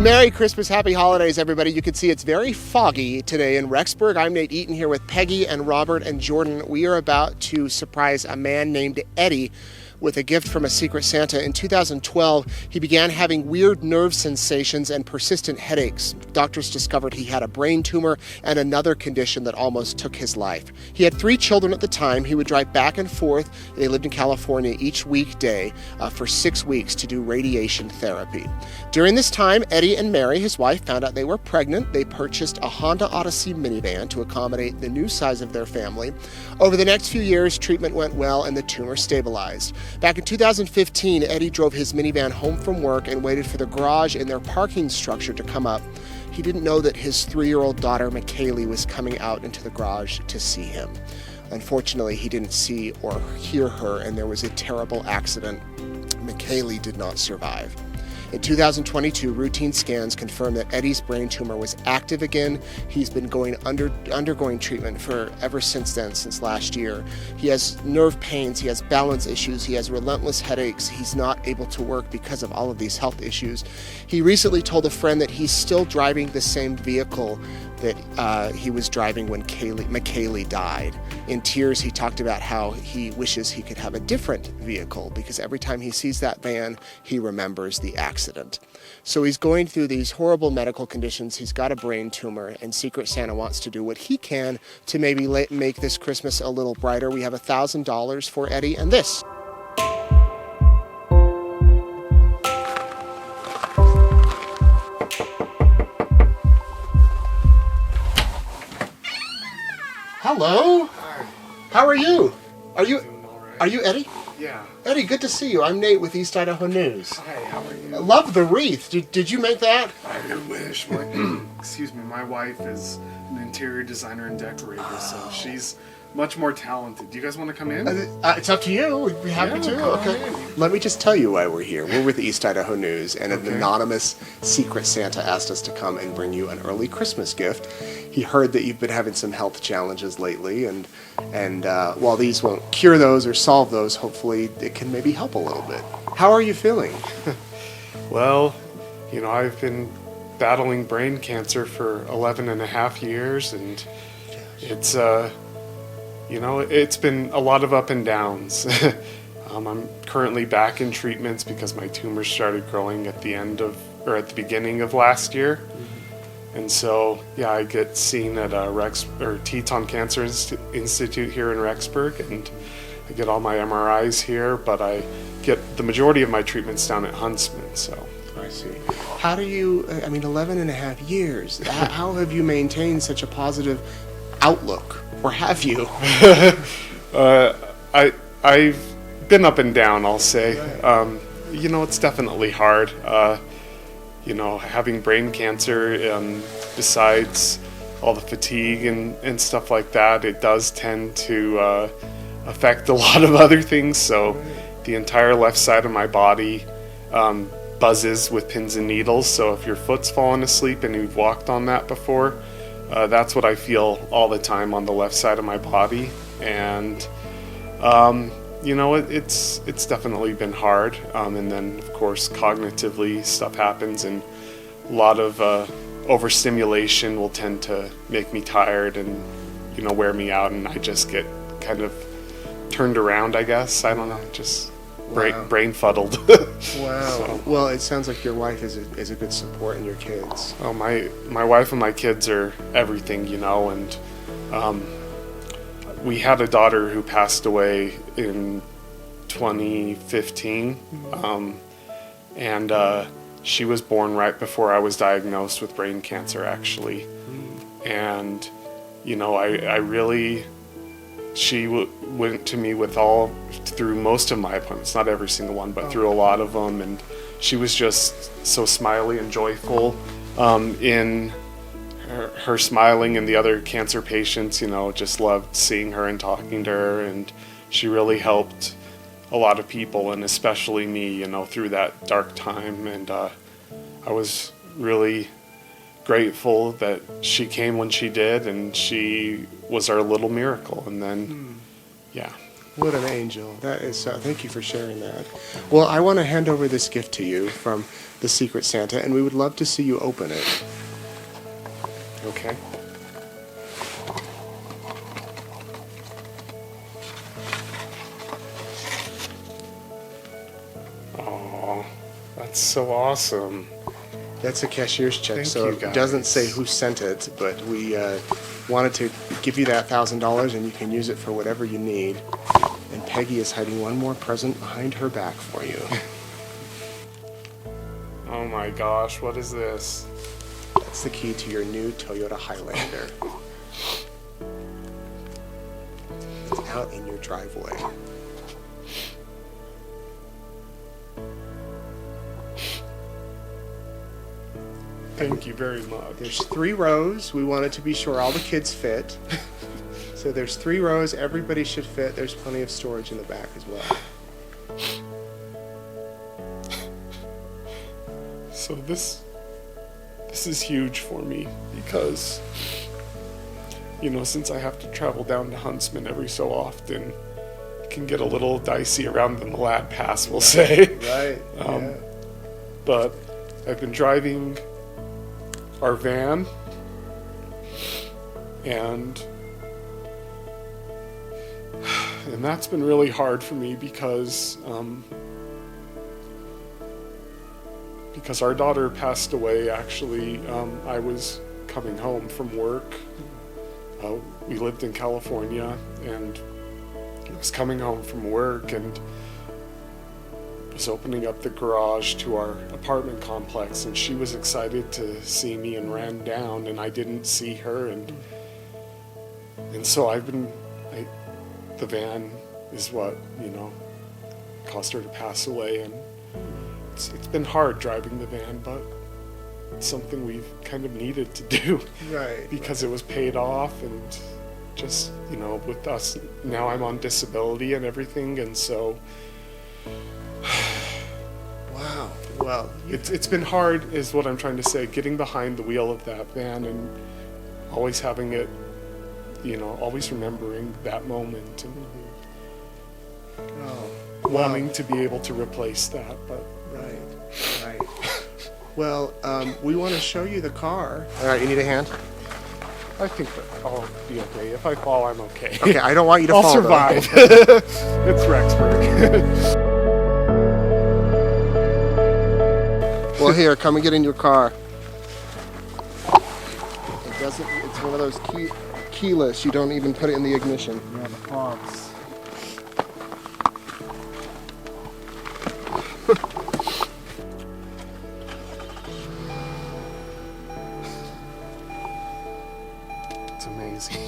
Merry Christmas, Happy Holidays, everybody. You can see it's very foggy today in Rexburg. I'm Nate Eaton here with Peggy and Robert and Jordan. We are about to surprise a man named Eddie with a gift from a Secret Santa. In 2012, he began having weird nerve sensations and persistent headaches. Doctors discovered he had a brain tumor and another condition that almost took his life. He had 3 children at the time. He would drive back and forth. They lived in California each weekday for 6 weeks to do radiation therapy. During this time, Eddie and Mary, his wife, found out they were pregnant. They purchased a Honda Odyssey Minivan to accommodate the new size of their family. Over the next few years, treatment went well and the tumor stabilized. Back in 2015, Eddie drove his minivan home from work and waited for the garage in their parking structure to come up. He didn't know that his 3-year-old daughter, McKaylee, was coming out into the garage to see him. Unfortunately, he didn't see or hear her, and there was a terrible accident. McKaylee did not survive. In 2022, routine scans confirmed that Eddie's brain tumor was active again. He's been undergoing treatment for ever since then, since last year. He has nerve pains, he has balance issues, he has relentless headaches. He's not able to work because of all of these health issues. He recently told a friend that he's still driving the same vehicle that he was driving when McKaylee died. In tears, he talked about how he wishes he could have a different vehicle because every time he sees that van, he remembers the accident. So he's going through these horrible medical conditions. He's got a brain tumor, and Secret Santa wants to do what he can to maybe make this Christmas a little brighter. We have $1,000 for Eddie and this. Hello. Hi. How are you? Are you Doing all right. Are you Eddie? Yeah. Eddie, good to see you. I'm Nate with East Idaho News. Hi, how are you? I love the wreath. Did you make that? I wish. Excuse me, my wife is an interior designer and decorator, so she's much more talented. Do you guys want to come in? It's up to you. We'd be happy to. come Okay. in. Let me just tell you why we're here. We're with East Idaho News, and an anonymous Secret Santa asked us to come and bring you an early Christmas gift. He heard that you've been having some health challenges lately, and while these won't cure those or solve those, hopefully it can maybe help a little bit. How are you feeling? Well, I've been battling brain cancer for 11 and a half years, and it's, it's been a lot of up and downs. I'm currently back in treatments because my tumor started growing at the beginning of last year. And so, I get seen at Teton Cancer Institute here in Rexburg, and I get all my MRIs here, but I get the majority of my treatments down at Huntsman, so. I see. How do you, 11 and a half years, how have you maintained such a positive outlook, or have you? I've been up and down, I'll say. It's definitely hard. Having brain cancer, besides all the fatigue and stuff like that, it does tend to affect a lot of other things. So the entire left side of my body buzzes with pins and needles. So if your foot's fallen asleep and you've walked on that before, that's what I feel all the time on the left side of my body. And it's definitely been hard, and then of course cognitively stuff happens, and a lot of overstimulation will tend to make me tired and wear me out, and I just get kind of turned around, I guess. I don't know, just brain fuddled. Wow. So. Well, it sounds like your wife is a good support, and your kids. Oh, my wife and my kids are everything, and we had a daughter who passed away in 2015, and she was born right before I was diagnosed with brain cancer, actually. And she went to me through most of my appointments, not every single one, but through a lot of them, and she was just so smiley and joyful in her smiling, and the other cancer patients, just loved seeing her and talking to her, and she really helped a lot of people, and especially me, through that dark time. And I was really grateful that she came when she did, and she was our little miracle. And then, What an angel. That is thank you for sharing that. Well, I want to hand over this gift to you from the Secret Santa, and we would love to see you open it. Okay. Oh, that's so awesome. That's a cashier's check, Thank so you, it doesn't guys. say who sent it, but we wanted to give you that $1,000, and you can use it for whatever you need. And Peggy is hiding one more present behind her back for you. Oh my gosh, what is this? That's the key to your new Toyota Highlander. It's out in your driveway. Thank you very much. There's 3 rows. We wanted to be sure all the kids fit. So there's 3 rows. Everybody should fit. There's plenty of storage in the back as well. So this is huge for me because, you know, since I have to travel down to Huntsman every so often, it can get a little dicey around in the lab pass, we'll say. Right. Yeah. But I've been driving our van, and that's been really hard for me because our daughter passed away. Actually, I was coming home from work. We lived in California, and I was coming home from work and was opening up the garage to our apartment complex, and she was excited to see me and ran down, and I didn't see her, and so the van is what, you know, caused her to pass away, and it's been hard driving the van, but it's something we've kind of needed to do. Right. Because it was paid off, and just, you know, with us, now I'm on disability and everything, and so Wow. Well, it's been hard, is what I'm trying to say, getting behind the wheel of that van and always having it, you know, always remembering that moment and wanting to be able to replace that, but right. Well, we want to show you the car. All right, you need a hand? I think that I'll be okay. If I fall, I'm okay. Okay, I don't want you to I'll fall. survive. Though. It's Rexburg. Well, here, come and get in your car. It doesn't. It's one of those keyless. You don't even put it in the ignition. Yeah, the fogs. It's amazing.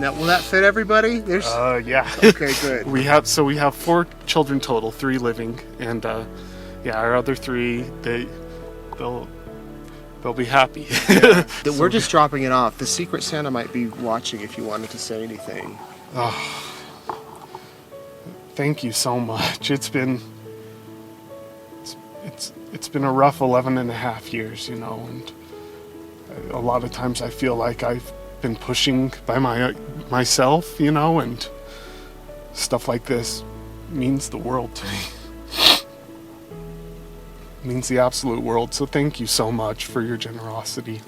Now, will that fit everybody? There's. Yeah. Okay, good. We have 4 children total, 3 living, and our other 3 they'll be happy. We're just dropping it off. The Secret Santa might be watching if you wanted to say anything. Thank you so much. It's been a rough 11 and a half years, you know, and a lot of times I feel like I've been pushing by myself, you know, and stuff like this means the world to me. It means the absolute world. So thank you so much for your generosity.